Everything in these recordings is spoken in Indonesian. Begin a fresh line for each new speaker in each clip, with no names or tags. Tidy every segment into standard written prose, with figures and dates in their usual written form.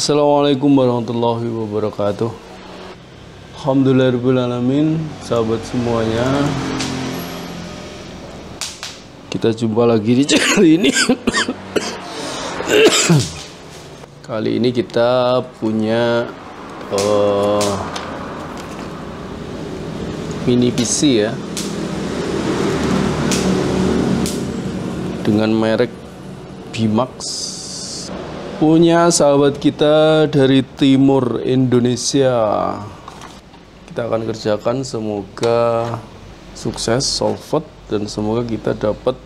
Assalamualaikum warahmatullahi wabarakatuh. Alhamdulillahirrahmanirrahim. Sahabat semuanya, kita jumpa lagi di channel ini. Kali ini kita punya mini PC ya, dengan merek Bimax, punya sahabat kita dari timur Indonesia. Kita akan kerjakan, semoga sukses, solved, dan semoga kita dapat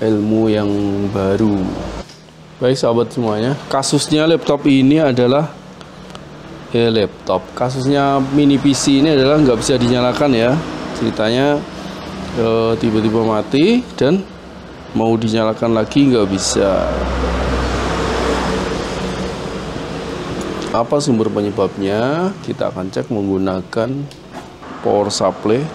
ilmu yang baru. Baik sahabat semuanya, kasusnya laptop ini adalah kasusnya mini PC ini adalah nggak bisa dinyalakan ya. Ceritanya tiba-tiba mati dan mau dinyalakan lagi nggak bisa. Apa sumber penyebabnya? Kita akan cek menggunakan power supply.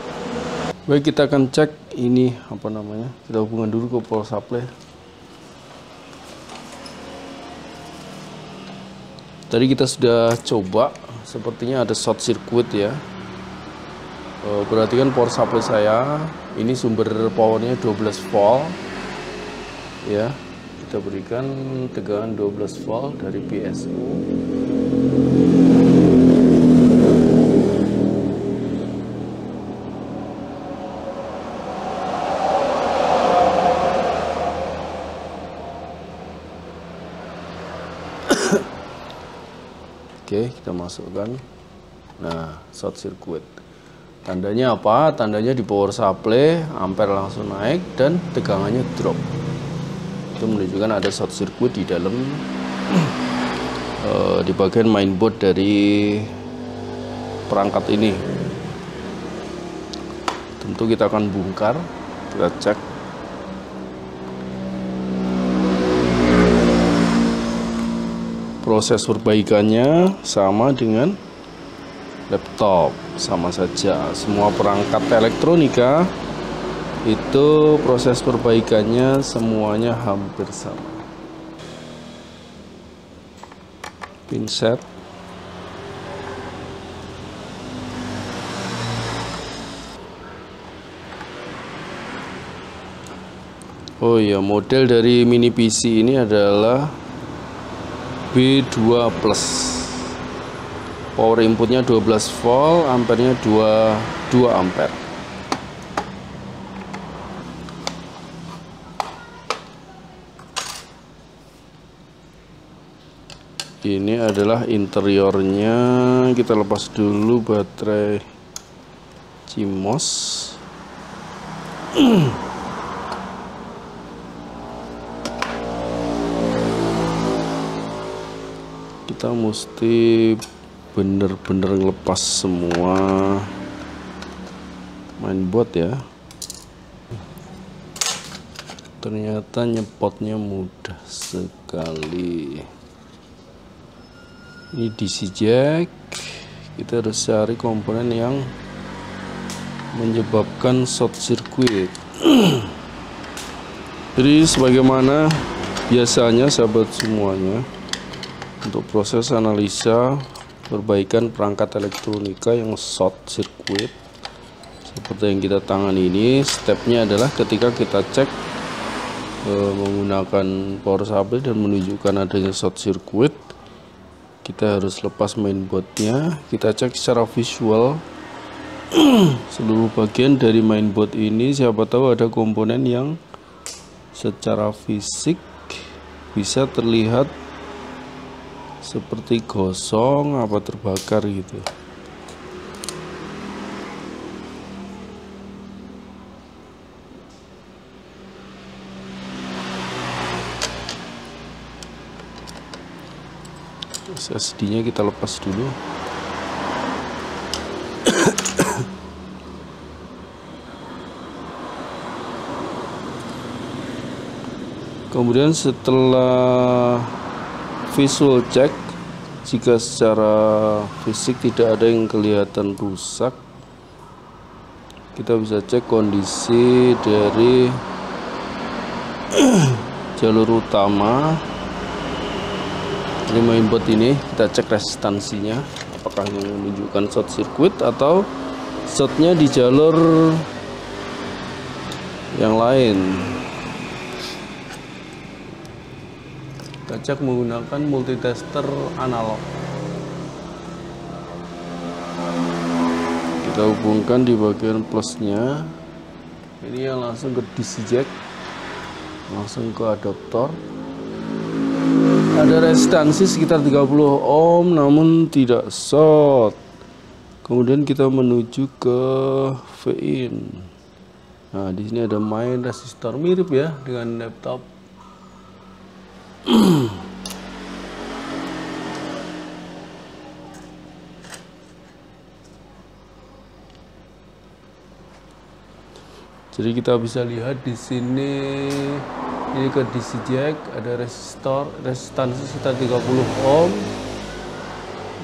Baik, kita akan cek ini apa namanya. Kita hubungkan dulu ke power supply. Tadi kita sudah coba, sepertinya ada short circuit ya. Perhatikan power supply saya. Ini sumber powernya 12 volt ya. Kita berikan tegangan 12 volt dari PSU. Oke, kita masukkan. Nah, short circuit. Tandanya apa? Tandanya di power supply ampere langsung naik dan tegangannya drop. Itu menunjukkan ada short circuit di dalam di bagian mainboard dari perangkat ini. Tentu kita akan bongkar, kita cek. Proses perbaikannya sama dengan laptop, sama saja. Semua perangkat elektronika itu proses perbaikannya semuanya hampir sama. Pinset, oh iya, model dari mini PC ini adalah B2 plus. Power inputnya 12 volt, ampernya 2 ampere. Ini adalah interiornya. Kita lepas dulu baterai CMOS. Kita mesti bener-bener ngelepas semua mainboard ya. Ternyata nyepotnya mudah sekali. Ini DC jack. Kita harus cari komponen yang menyebabkan short circuit. Jadi sebagaimana biasanya sahabat semuanya, untuk proses analisa perbaikan perangkat elektronika yang short circuit seperti yang kita tangani ini, stepnya adalah ketika kita cek menggunakan power supply dan menunjukkan adanya short circuit, kita harus lepas mainboardnya. Kita cek secara visual seluruh bagian dari mainboard ini. Siapa tahu ada komponen yang secara fisik bisa terlihat seperti gosong apa terbakar gitu. SSD-nya kita lepas dulu. Kemudian setelah visual check, jika secara fisik tidak ada yang kelihatan rusak, kita bisa cek kondisi dari jalur utama Ini mainboard ini kita cek resistansinya, apakah yang menunjukkan short circuit atau shortnya di jalur yang lain. Kita cek menggunakan multitester analog. Kita hubungkan di bagian plusnya. Ini yang langsung ke DC jack, langsung ke adaptor. Ada resistansi sekitar 30 ohm namun tidak short. Kemudian kita menuju ke V-in. Nah, di sini ada main resistor, mirip ya dengan laptop. Jadi kita bisa lihat di sini. Ini ke DC jack, ada resistor, resistansi sekitar 30 ohm.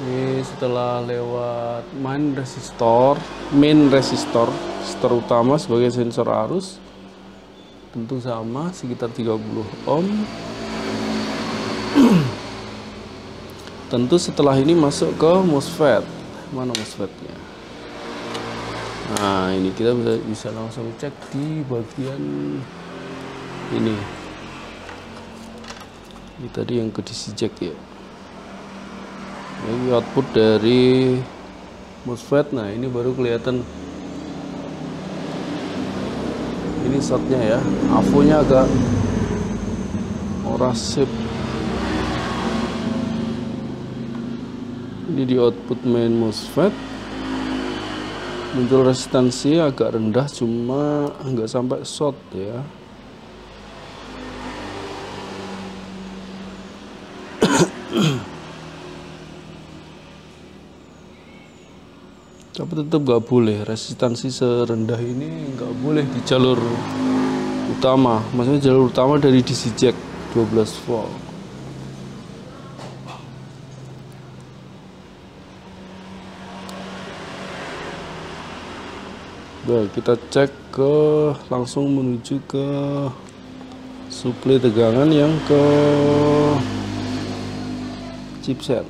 Ini setelah lewat main resistor, resistor utama sebagai sensor arus, tentu sama sekitar 30 ohm. Tentu setelah ini masuk ke MOSFET. Mana MOSFET-nya? Nah, ini kita bisa langsung cek di bagian ini. Ini tadi yang ke DC jack ya. Ini output dari MOSFET. Nah, ini baru kelihatan. Ini shortnya ya. AVO-nya agak ora sip. Ini di output main MOSFET. Muncul resistansi agak rendah, cuma nggak sampai short ya. Tapi tetap nggak boleh, resistansi serendah ini nggak boleh di jalur utama. Maksudnya jalur utama dari DC jack 12 volt. Baik, kita cek langsung menuju ke suplai tegangan yang ke chipset.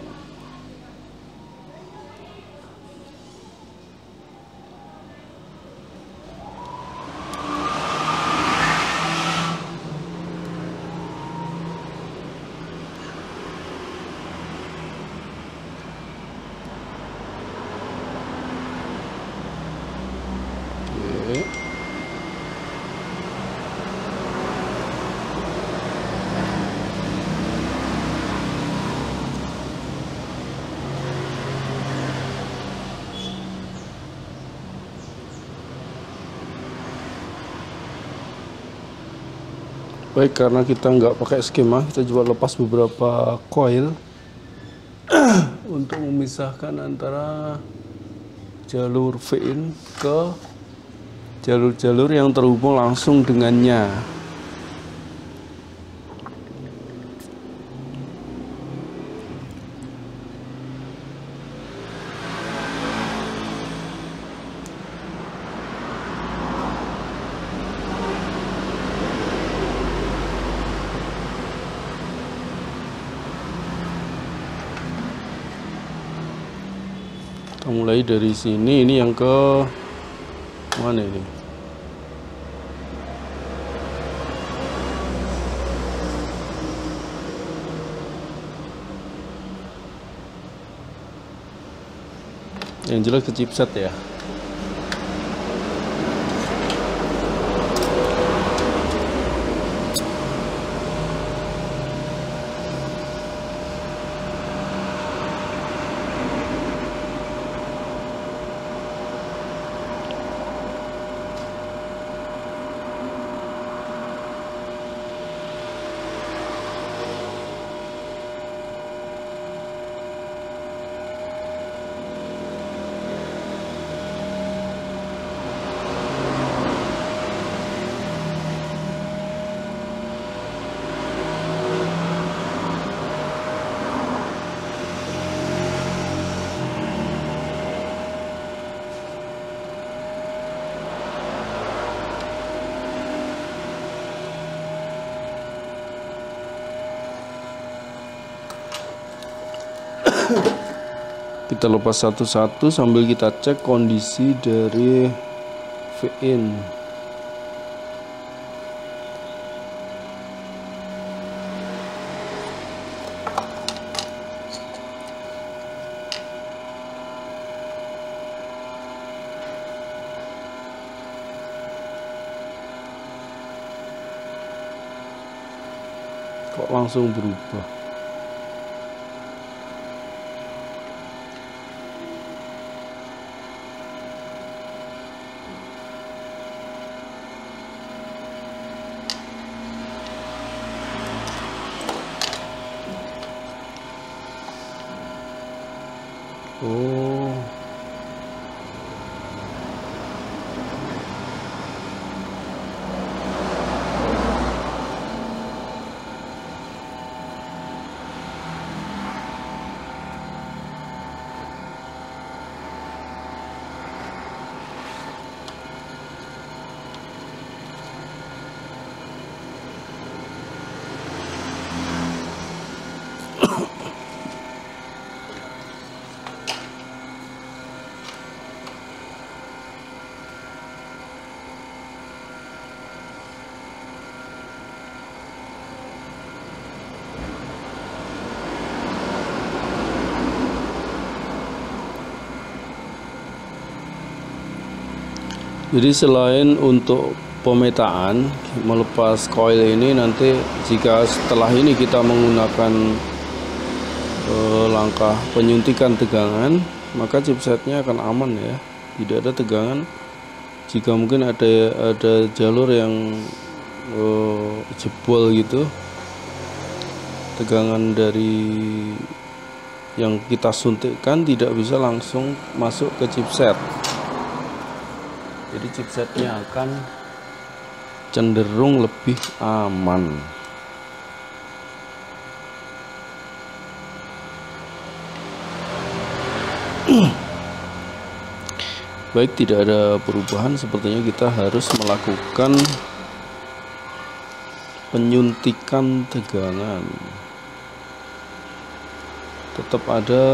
Baik, karena kita nggak pakai skema, kita coba lepas beberapa coil untuk memisahkan antara jalur V-in ke jalur-jalur yang terhubung langsung dengannya. Kita mulai dari sini, ini yang ke mana ini? Yang jelas ke chipset ya. Kita lepas satu-satu sambil kita cek kondisi dari V-in. Kok langsung berubah? Oh, jadi selain untuk pemetaan melepas coil ini, nanti jika setelah ini kita menggunakan langkah penyuntikan tegangan, maka chipsetnya akan aman ya, tidak ada tegangan. Jika mungkin ada jalur yang jebol gitu, tegangan dari yang kita suntikkan tidak bisa langsung masuk ke chipset. Jadi chipsetnya akan cenderung lebih aman. Baik, tidak ada perubahan. Sepertinya kita harus melakukan penyuntikan tegangan. Tetap ada,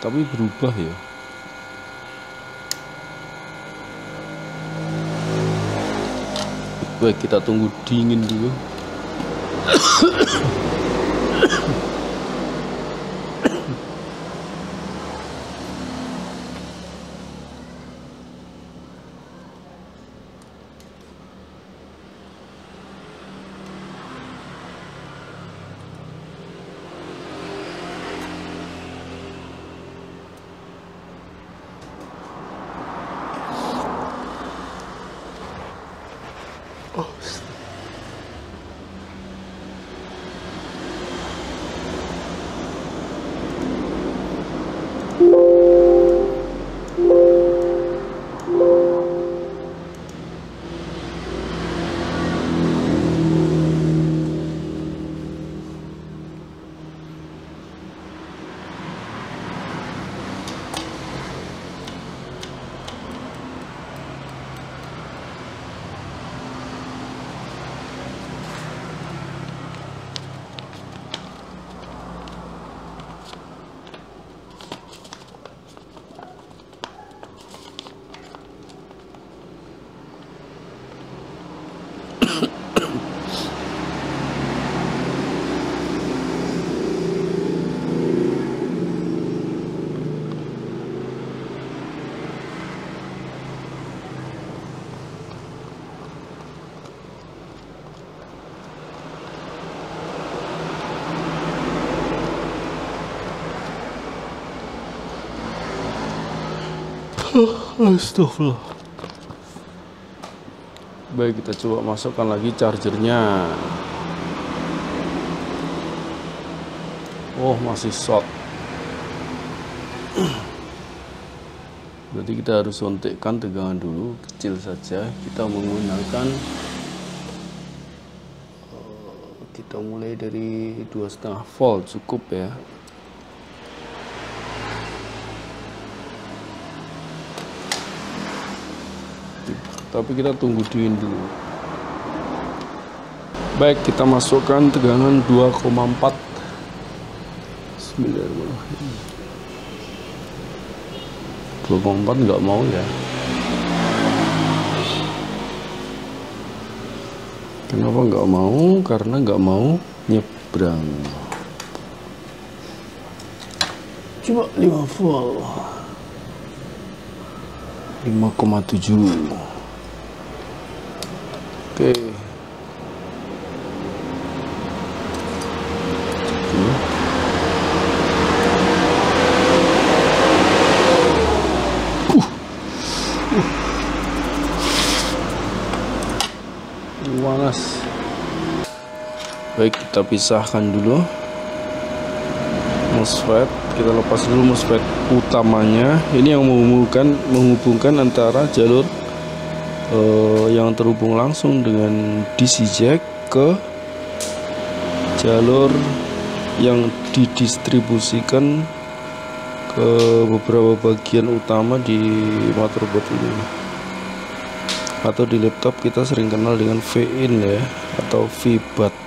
tapi berubah ya. Baik, kita tunggu dingin dulu. Astagfirullah. Baik, kita coba masukkan lagi chargernya. Oh, masih short. Berarti kita harus suntikkan tegangan dulu, kecil saja. Kita menggunakan, kita mulai dari 2,5 volt cukup ya. Tapi kita tunggu dingin dulu. Baik, kita masukkan tegangan 2,4. Bismillahirrahmanirrahim. 2,4 nggak mau ya. Kenapa nggak mau? Karena nggak mau nyebrang. Coba 5 volt, 5,7. Oke. Panas. Baik, kita pisahkan dulu MOSFET. Kita lepas dulu MOSFET utamanya. Ini yang menghubungkan antara jalur yang terhubung langsung dengan DC jack ke jalur yang didistribusikan ke beberapa bagian utama di motherboard ini, atau di laptop kita sering kenal dengan V-in ya, atau V-baud.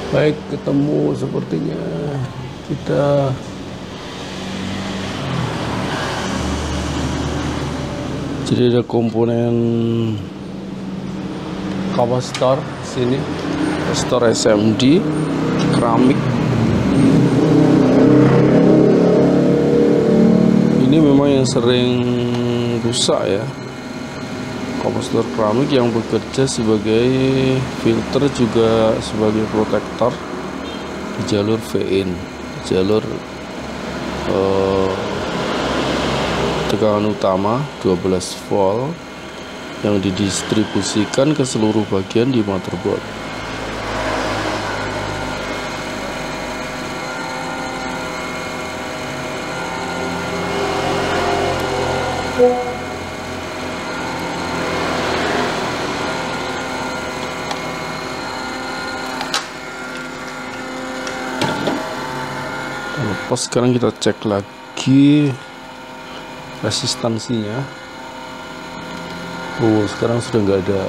Baik, ketemu sepertinya. Kita jadi ada komponen kapasitor sini, kapasitor SMD keramik. Ini memang yang sering rusak ya, kapasitor keramik yang bekerja sebagai filter juga sebagai protektor di jalur V-in, di jalur tegangan utama 12 volt yang didistribusikan ke seluruh bagian di motherboard. Lepas, sekarang kita cek lagi resistansinya. Oh, sekarang sudah nggak ada.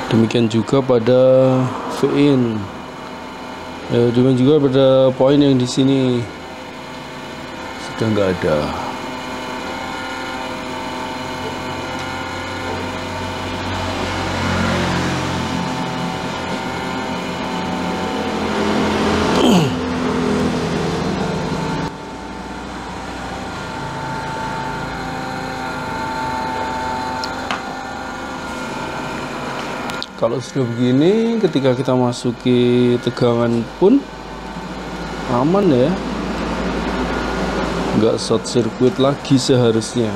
Demikian juga pada V-in. Demikian juga pada poin yang di sini sudah nggak ada. Kalau sudah begini, ketika kita masuki tegangan pun aman ya, nggak short circuit lagi seharusnya.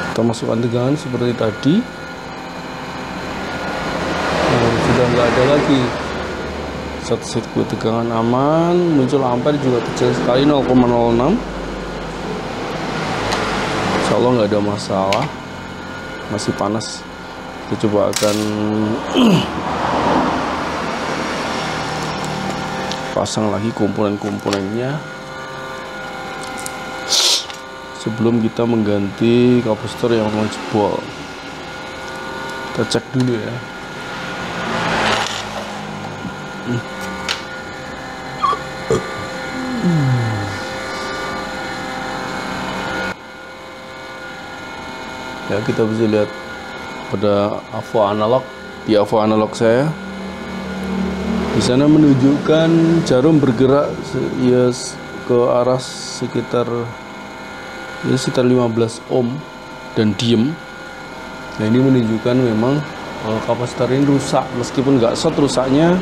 Kita masukkan tegangan seperti tadi, sudah nggak ada lagi short circuit, tegangan aman, muncul ampere juga kecil sekali, 0,06. Insya Allah nggak ada masalah. Masih panas. Kita coba akan pasang lagi komponen-komponennya sebelum kita mengganti kapasitor yang memang jebol. Kita cek dulu ya. Ya, kita bisa lihat pada AVO analog, di AVO analog saya di sana menunjukkan jarum bergerak ya ke arah sekitar 15 ohm dan diem. Nah, ini menunjukkan memang kapasitor ini rusak, meskipun nggak short, rusaknya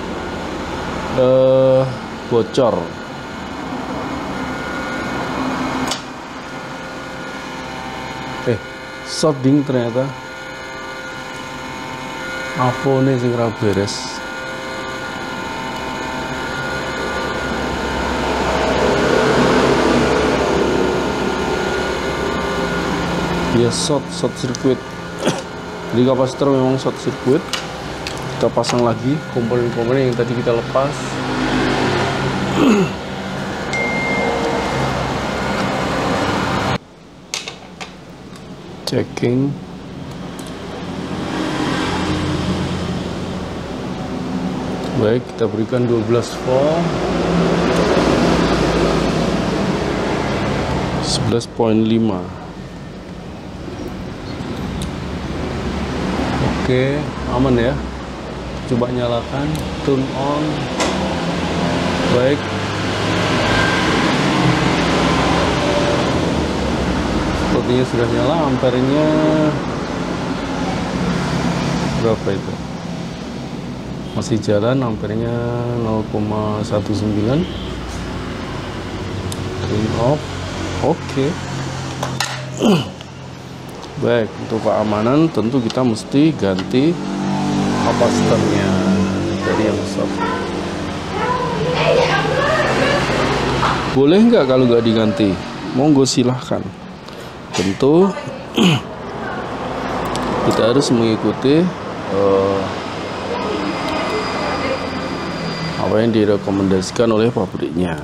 bocor. Shorting ternyata AVO ini sing ra beres. Ya, short circuit. Jadi kapasitor memang short circuit. Kita pasang lagi komponen-komponen yang tadi kita lepas. Checking. Baik, kita berikan 12 volt. 11,5. Oke, aman ya. Coba nyalakan, turn on. Baik. Sepertinya sudah nyala. Ampernya berapa itu? Masih jalan, ampernya 0,19. Turn off. Oke. Baik, untuk keamanan tentu kita mesti ganti kapasitornya dari yang short. Boleh nggak kalau nggak diganti? Monggo silahkan. Tentu kita harus mengikuti apa yang direkomendasikan oleh pabriknya.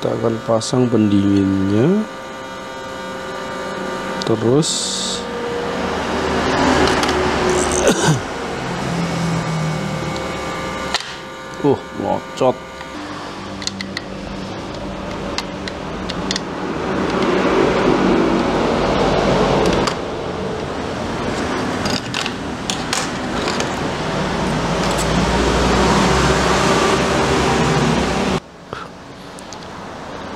Kita akan pasang pendinginnya, terus ngocot.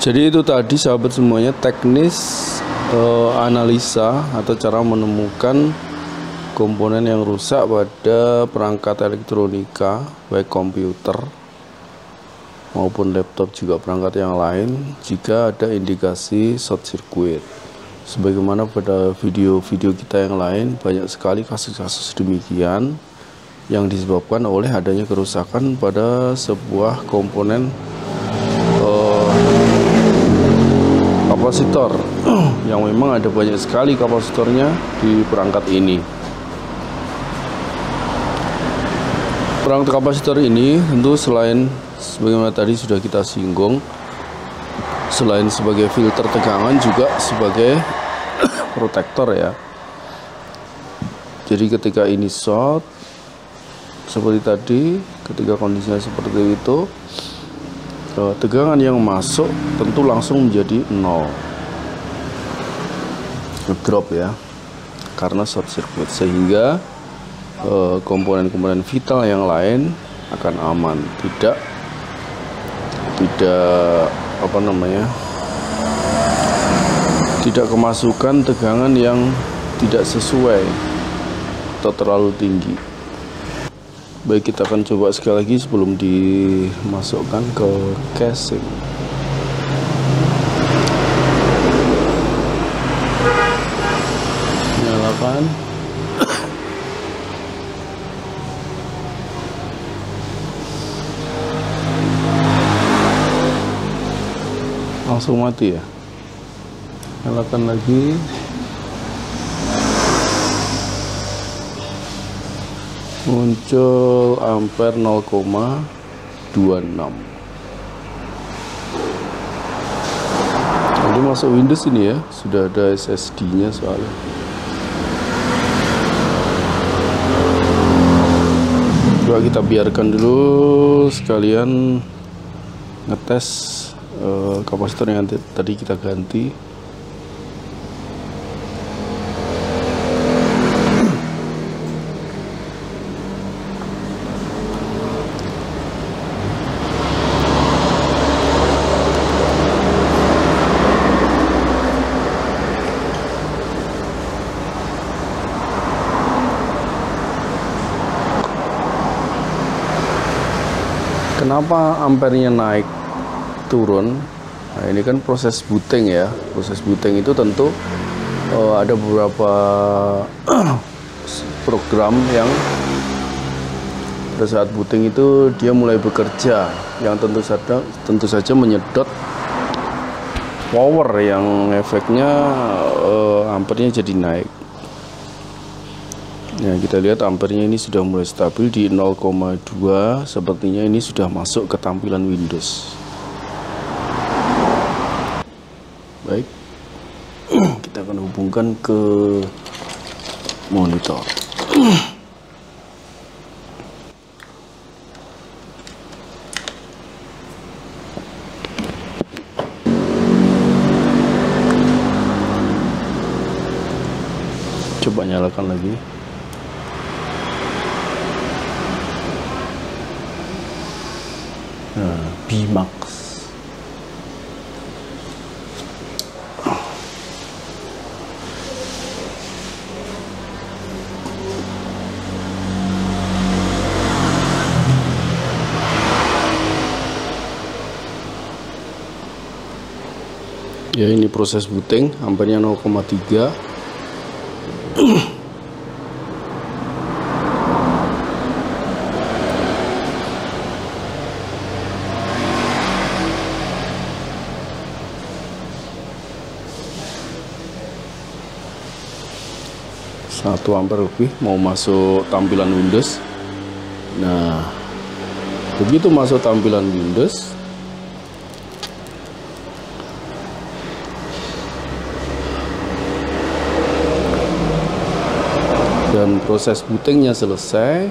Jadi itu tadi sahabat semuanya teknis analisa atau cara menemukan komponen yang rusak pada perangkat elektronika, baik komputer maupun laptop, juga perangkat yang lain, jika ada indikasi short circuit. Sebagaimana pada video-video kita yang lain, banyak sekali kasus-kasus demikian yang disebabkan oleh adanya kerusakan pada sebuah komponen kapasitor yang memang ada banyak sekali kapasitornya di perangkat ini. Perangkat kapasitor ini tentu selain sebagaimana tadi sudah kita singgung, selain sebagai filter tegangan juga sebagai protektor ya. Jadi ketika ini short seperti tadi, ketika kondisinya seperti itu, tegangan yang masuk tentu langsung menjadi 0, ngedrop ya, karena short circuit, sehingga komponen-komponen vital yang lain akan aman, tidak tidak tidak kemasukan tegangan yang tidak sesuai atau terlalu tinggi. Baik, kita akan coba sekali lagi sebelum dimasukkan ke casing. Nyalakan. Langsung mati ya. Nyalakan lagi. Muncul ampere 0,26. Jadi masuk Windows ini ya, sudah ada SSD-nya soalnya. Coba kita biarkan dulu sekalian ngetes kapasitor yang tadi kita ganti. Kenapa ampernya naik turun? Nah, ini kan proses booting ya. Proses booting itu tentu ada beberapa program yang pada saat booting itu dia mulai bekerja, yang tentu saja menyedot power yang efeknya ampernya jadi naik. Ya, kita lihat ampernya ini sudah mulai stabil di 0,2. Sepertinya ini sudah masuk ke tampilan Windows. Baik, kita akan hubungkan ke monitor. Coba nyalakan lagi. Nah, Bimax. Ya, ini proses booting, ampernya 0,3. Satu ampere lebih mau masuk tampilan Windows. Nah, begitu masuk tampilan Windows, dan proses bootingnya selesai,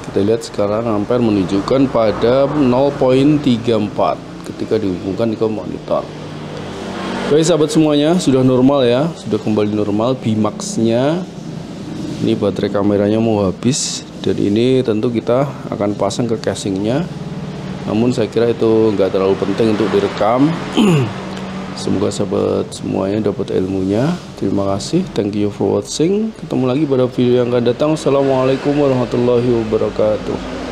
kita lihat sekarang ampere menunjukkan pada 0,34 ketika dihubungkan ke monitor. Baik sahabat semuanya, sudah normal ya, sudah kembali normal. Bimax-nya ini baterai kameranya mau habis, dan ini tentu kita akan pasang ke casingnya. Namun saya kira itu nggak terlalu penting untuk direkam. Semoga sahabat semuanya dapat ilmunya. Terima kasih, thank you for watching. Ketemu lagi pada video yang akan datang. Assalamualaikum warahmatullahi wabarakatuh.